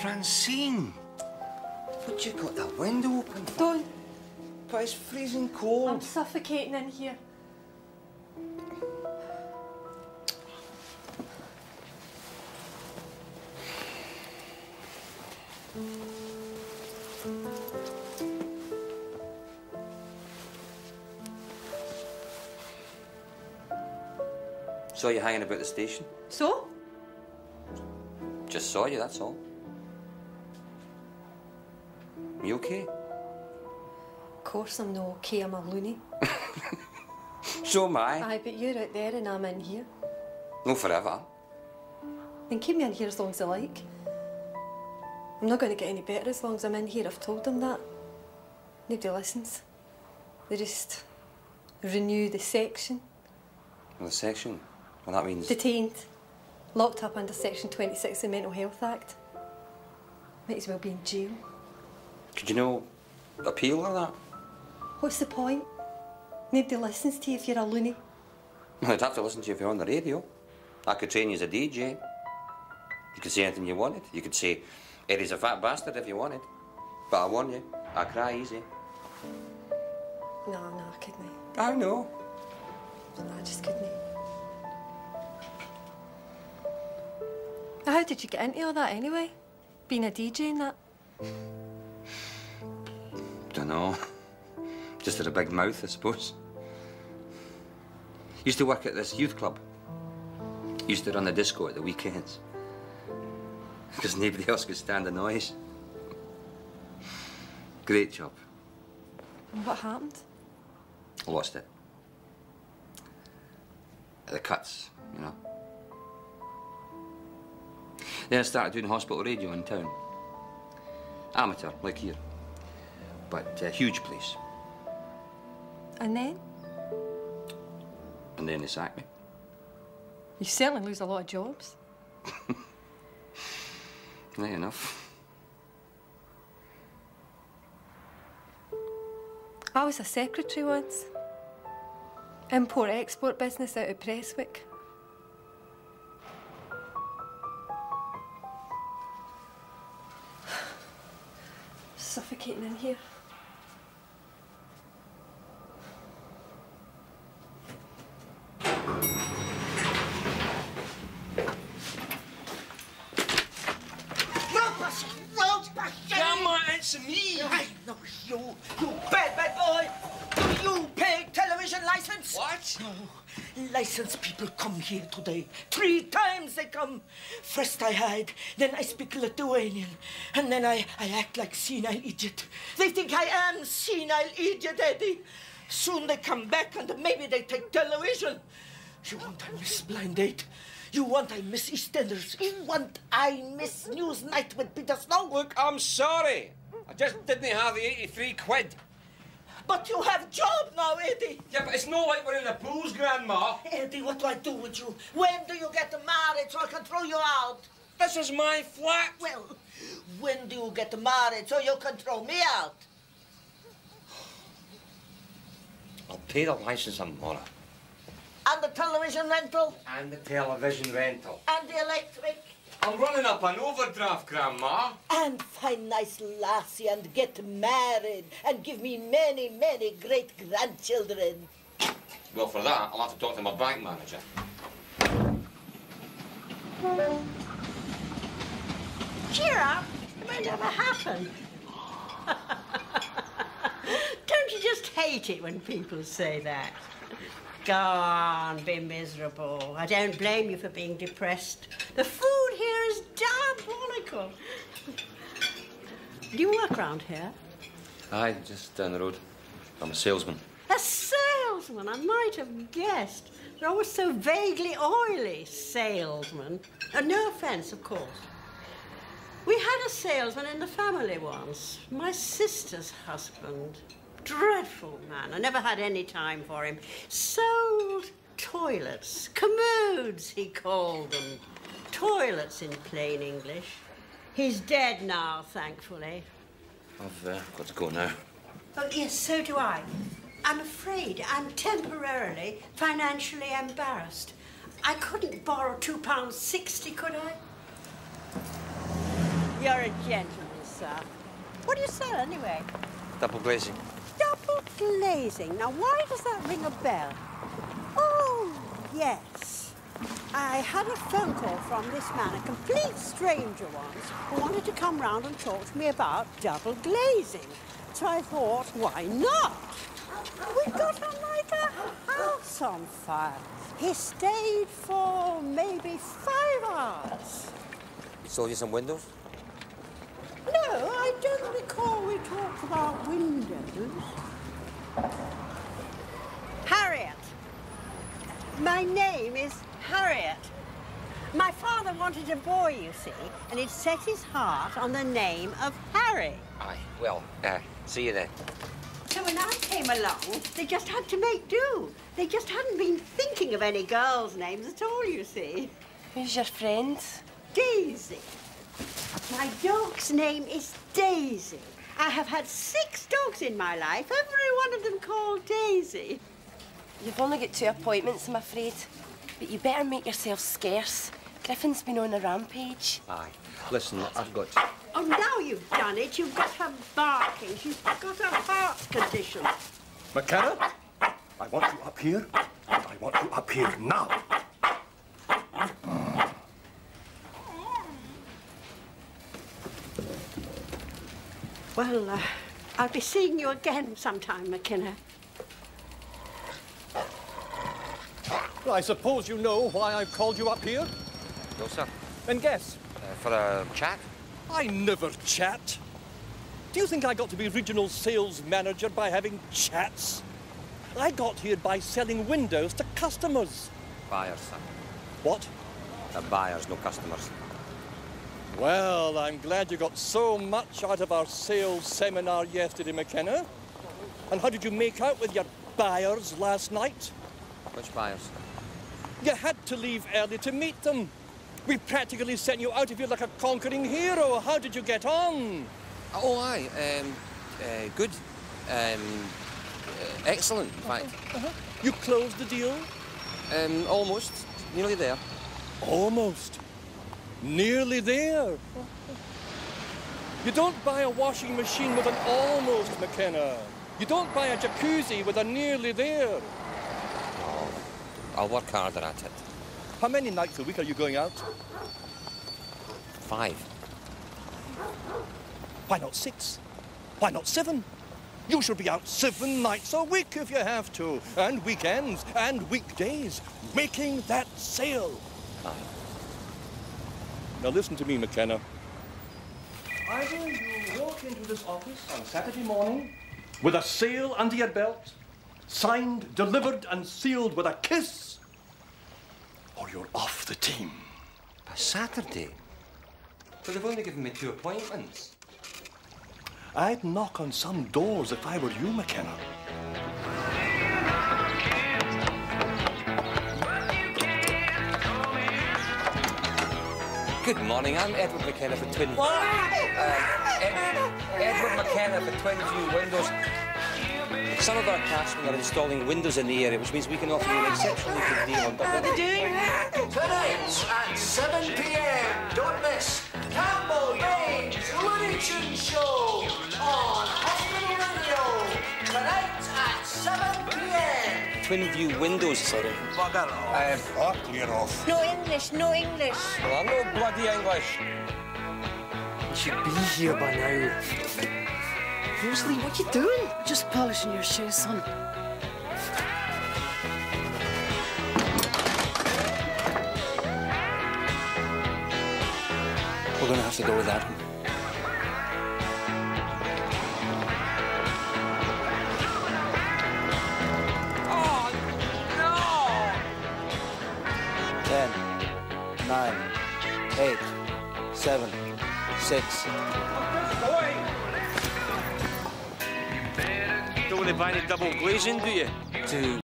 Francine! What you got that window open for? Don't. But it's freezing cold. I'm suffocating in here. Saw you hanging about the station. So? Just saw you, that's all. You okay? Of course I'm not okay, I'm a loony. So am I. Aye, but you're out there and I'm in here. No forever. Then keep me in here as long as I like. I'm not going to get any better as long as I'm in here. I've told them that. Nobody listens. They just renew the section. Well, the section? Well, that means... Detained. Locked up under Section 26 of the Mental Health Act. Might as well be in jail. Could you no appeal or that? What's the point? Nobody listens to you if you're a loony. Well, they'd have to listen to you if you're on the radio. I could train you as a DJ. You could say anything you wanted. You could say, Eddie's a fat bastard if you wanted. But I warn you, I cry easy. No, I couldn't. I know. No, I just couldn't. How did you get into all that anyway? Being a DJ and that? Dunno. Just had a big mouth, I suppose. Used to work at this youth club. Used to run the disco at the weekends. Because nobody else could stand the noise. Great job. And what happened? I lost it. The cuts, you know. Then I started doing hospital radio in town. Amateur, like here. But a huge place. And then? And then they sacked me. You certainly lose a lot of jobs. Right enough. I was a secretary once. Import-export business out of Prestwick. Suffocating in here. Come on, answer me. I know you bad boy. Do you pay television license? What? No, licensed people come here today. 3 times they come. First I hide, then I speak Lithuanian, and then I act like senile idiot. They think I am senile idiot, Eddie. Soon they come back and maybe they take television. You want I miss Blind Date? You want I miss EastEnders? You want I miss Newsnight with Peter Snow? Look, I'm sorry. I just didn't have the 83 quid. But you have job now, Eddie. Yeah, but it's not like we're in the pools, Grandma. Eddie, what do I do with you? When do you get married so I can throw you out? This is my flat. Well, when do you get married so you can throw me out? I'll pay the license tomorrow. And the television rental? And the television rental. And the electric? I'm running up an overdraft, Grandma. And find nice lassie and get married and give me many, many great grandchildren. Well, for that, I'll have to talk to my bank manager. Cheer up. It won't ever happen. Don't you just hate it when people say that? Go on, be miserable. I don't blame you for being depressed. The food here is diabolical. Do you work round here? Aye, just down the road. I'm a salesman. A salesman, I might have guessed. They're always so vaguely oily, salesmen. No offence, of course. We had a salesman in the family once. My sister's husband. Dreadful man. I never had any time for him. Sold toilets. Commodes, he called them. Toilets in plain English. He's dead now, thankfully. I've got to go now. Oh, yes, so do I. I'm afraid I'm temporarily financially embarrassed. I couldn't borrow £2.60, could I? You're a gentleman, sir. What do you sell, anyway? Double glazing. Double glazing. Now, why does that ring a bell? Oh, yes. I had a phone call from this man, a complete stranger once, who wanted to come round and talk to me about double glazing. So I thought, why not? We got on like a house on fire. He stayed for maybe 5 hours. Sold you some windows? No, I don't recall we talked about windows. Harriet. My name is Harriet. My father wanted a boy, you see, and he'd set his heart on the name of Harry. Aye, well, see you then. So when I came along, they just had to make do. They just hadn't been thinking of any girls' names at all, you see. Who's your friend? Daisy. My dog's name is Daisy. I have had 6 dogs in my life, every one of them called Daisy. You've only got 2 appointments, I'm afraid. But you better make yourself scarce. Griffin's been on a rampage. Aye. Listen, I've got to... Oh, now you've done it. You've got her barking. She's got a heart condition. McKenna, I want you up here, and I want you up here now. Well, I'll be seeing you again sometime, McKenna. Well, I suppose you know why I've called you up here? No, sir. Then guess. For a chat? I never chat. Do you think I got to be regional sales manager by having chats? I got here by selling windows to customers. Buyers, sir. What? Buyers, no customers. Well, I'm glad you got so much out of our sales seminar yesterday, McKenna. And how did you make out with your buyers last night? Which buyers? You had to leave early to meet them. We practically sent you out of here like a conquering hero. How did you get on? Oh, aye. Good. Excellent, in fact. You closed the deal? Almost. Nearly there. Almost. Nearly there. You don't buy a washing machine with an almost, McKenna. You don't buy a jacuzzi with a nearly there. I'll work harder at it. How many nights a week are you going out? 5. Why not 6? Why not 7? You should be out 7 nights a week if you have to, and weekends and weekdays, making that sale. Aye. Now listen to me, McKenna. Either you walk into this office on Saturday morning with a sale under your belt, signed, delivered and sealed with a kiss, or you're off the team. A Saturday? But they've only given me 2 appointments. I'd knock on some doors if I were you, McKenna. Good morning, I'm Edward McKenna for Twin... Edward McKenna for Twin View Windows. Some of our craftsmen are installing windows in the area, which means we can offer you an exceptionally good deal on... What are they doing? Tonight at 7 p.m. Don't miss Campbell Bain's Looney Tunes Show on Hospital Radio. Tonight at 7 p.m. Twin View Windows, sorry. Bugger off. Clear off. No English, no English. Well, I'm no bloody English. You should be here by now. Rosalie, what you doing? Just polishing your shoes, son. We're gonna have to go with that one. Oh, no! 10, 9, 8, 7, 6. Don't want to buy any double glazing, do you? 2.